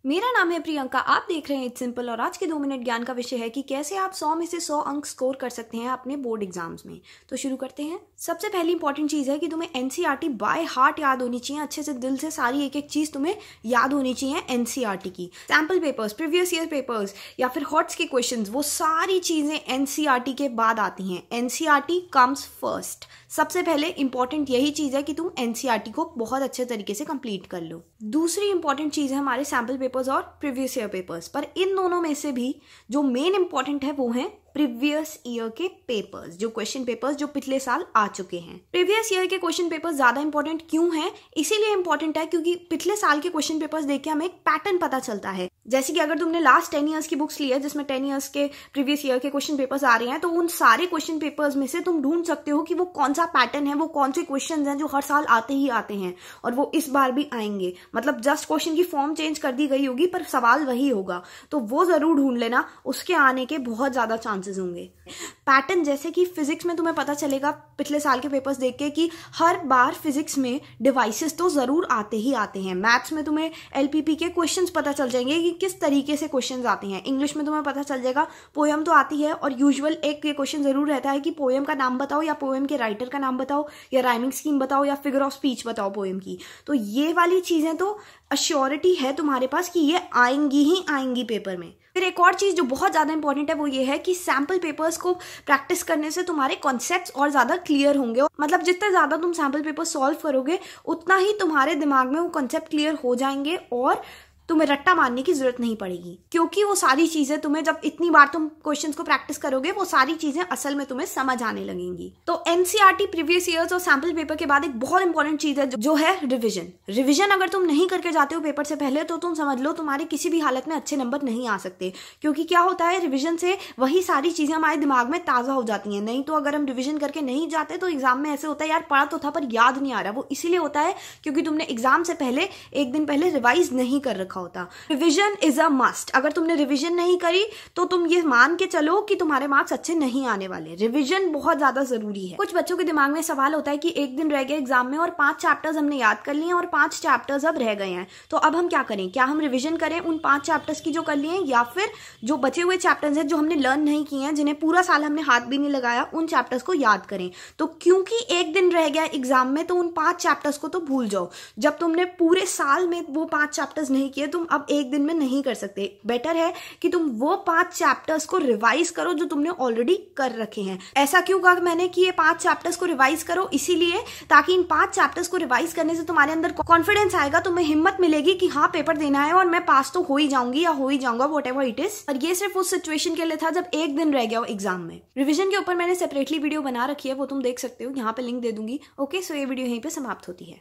मेरा नाम है प्रियंका, आप देख रहे हैं इट्स सिंपल और आज के 2 मिनट ज्ञान का विषय है कि कैसे आप 100 में से 100 अंक स्कोर कर सकते हैं अपने बोर्ड एग्जाम्स में। तो शुरू करते हैं। सबसे पहली इंपॉर्टेंट चीज है कि तुम्हें एनसीईआरटी बाय हार्ट याद होनी चाहिए, अच्छे से दिल से सारी एक एक चीज तुम्हें याद होनी चाहिए एनसीईआरटी की। Sample papers, previous year papers या फिर हॉट्स के क्वेश्चन, वो सारी चीजें एनसीईआरटी के बाद आती हैं। NCERT comes first. सबसे पहले इंपॉर्टेंट यही चीज है कि तुम एनसीईआरटी को बहुत अच्छे तरीके से कंप्लीट कर लो। दूसरी इंपॉर्टेंट चीज है हमारे सैम्पल पेपर्स और प्रीवियस ईयर पेपर्स, पर इन दोनों में से भी जो मेन इंपॉर्टेंट है वो है प्रीवियस ईयर के पेपर्स, जो क्वेश्चन पेपर्स जो पिछले साल आ चुके हैं। प्रीवियस ईयर के क्वेश्चन पेपर्स ज्यादा इंपॉर्टेंट क्यों हैं? इसीलिए इंपॉर्टेंट है क्योंकि पिछले साल के क्वेश्चन पेपर्स देख के हमें एक पैटर्न पता चलता है। जैसे कि अगर तुमने लास्ट 10 ईयर्स की बुक्स ली है जिसमें 10 ईयर्स के प्रीवियस ईयर के क्वेश्चन पेपर्स आ रहे हैं, तो उन सारे क्वेश्चन पेपर्स में से तुम ढूंढ सकते हो कि वो कौन सा पैटर्न है, वो कौन से क्वेश्चन हैं जो हर साल आते ही आते हैं और वो इस बार भी आएंगे। मतलब जस्ट क्वेश्चन की फॉर्म चेंज कर दी गई होगी पर सवाल वही होगा, तो वो जरूर ढूंढ लेना, उसके आने के बहुत ज्यादा चांसेस होंगे। पैटर्न जैसे कि फिजिक्स में तुम्हें पता चलेगा पिछले साल के पेपर्स देख के कि हर बार फिजिक्स में डिवाइसेस तो जरूर आते ही आते हैं। मैथ्स में तुम्हें एलपीपी के क्वेश्चंस पता चल जाएंगे कि किस तरीके से क्वेश्चंस आते हैं। इंग्लिश में तुम्हें पता चल जाएगा पोएम तो आती है और यूजुअल एक ये क्वेश्चन जरूर रहता है कि पोएम का नाम बताओ या पोएम के राइटर का नाम बताओ या राइमिंग स्कीम बताओ या फिगर ऑफ स्पीच बताओ पोएम की। तो ये वाली चीजें तो अश्योरिटी है तुम्हारे पास कि ये आएंगी ही आएंगी पेपर में। फिर एक और चीज जो बहुत ज्यादा इंपॉर्टेंट है वो ये है कि सैम्पल पेपर्स को प्रैक्टिस करने से तुम्हारे कॉन्सेप्ट्स और ज्यादा क्लियर होंगे। मतलब जितने ज्यादा तुम सैम्पल पेपर सॉल्व करोगे उतना ही तुम्हारे दिमाग में वो कॉन्सेप्ट क्लियर हो जाएंगे और तुम्हें रट्टा मारने की जरूरत नहीं पड़ेगी, क्योंकि वो सारी चीजें तुम्हें जब इतनी बार तुम क्वेश्चंस को प्रैक्टिस करोगे वो सारी चीजें असल में तुम्हें समझ आने लगेंगी। तो एनसीईआरटी, प्रीवियस ईयर्स और सैम्पल पेपर के बाद एक बहुत इंपॉर्टेंट चीज है जो है रिविजन। रिविजन अगर तुम नहीं करके जाते हो पेपर से पहले तो तुम समझ लो तुम्हारे किसी भी हालत में अच्छे नंबर नहीं आ सकते, क्योंकि क्या होता है रिविजन से वही सारी चीजें हमारे दिमाग में ताजा हो जाती हैं। नहीं तो अगर हम रिविजन करके नहीं जाते तो एग्जाम में ऐसे होता है यार पढ़ा तो था पर याद नहीं आ रहा। वो इसीलिए होता है क्योंकि तुमने एग्जाम से पहले एक दिन पहले रिवाइज नहीं कर रखा होता। Revision is a must. अगर तुमने रिवीजन नहीं करी तो तुम ये मान के चलो कि तुम्हारे मार्क्स अच्छे नहीं आने वाले। रिवीजन बहुत ज्यादा जरूरी है। कुछ बच्चों के दिमाग में सवाल होता है कि एक दिन रह गया एग्जाम में और 5 चैप्टर्स हमने याद कर लिए हैं और 5 चैप्टर्स अब रह गए हैं, तो अब हम क्या करें? क्या हम रिवीजन करें उन 5 चैप्टर्स की जो कर लिए हैं, या फिर जो बचे हुए चैप्टर्स हैं जो हमने लर्न नहीं किए हैं, जिन्हें पूरा साल हमने हाथ भी नहीं लगाया, उन चैप्टर्स को याद करें? तो क्योंकि एक दिन रह गया एग्जाम में तो उन 5 चैप्टर्स को तो भूल जाओ। जब तुमने पूरे साल में वो 5 चैप्टर्स नहीं किए, तुम अब एक दिन में नहीं कर सकते। बेटर है कि तुम वो 5 चैप्टर्स को रिवाइज करो जो तुमने ऑलरेडी कर रखे हैं। ऐसा क्यों कहा मैंने कि ये 5 चैप्टर्स को रिवाइज करो? इसीलिए ताकि इन 5 चैप्टर्स को रिवाइज करने से तुम्हारे अंदर कॉन्फिडेंस आएगा, तुम्हें हिम्मत मिलेगी कि हाँ पेपर देना है और मैं पास तो हो ही जाऊंगी या हो ही जाऊंगा, व्हाटएवर इट इज। और ये सिर्फ उस सिचुएशन के लिए था जब एक दिन रह गया एग्जाम में। रिविजन के ऊपर मैंने सेपरेटली वीडियो बना रखी है, वो तुम देख सकते हो, यहाँ पे लिंक दे दूंगी। ओके, सो ये वीडियो यहीं पे समाप्त होती है।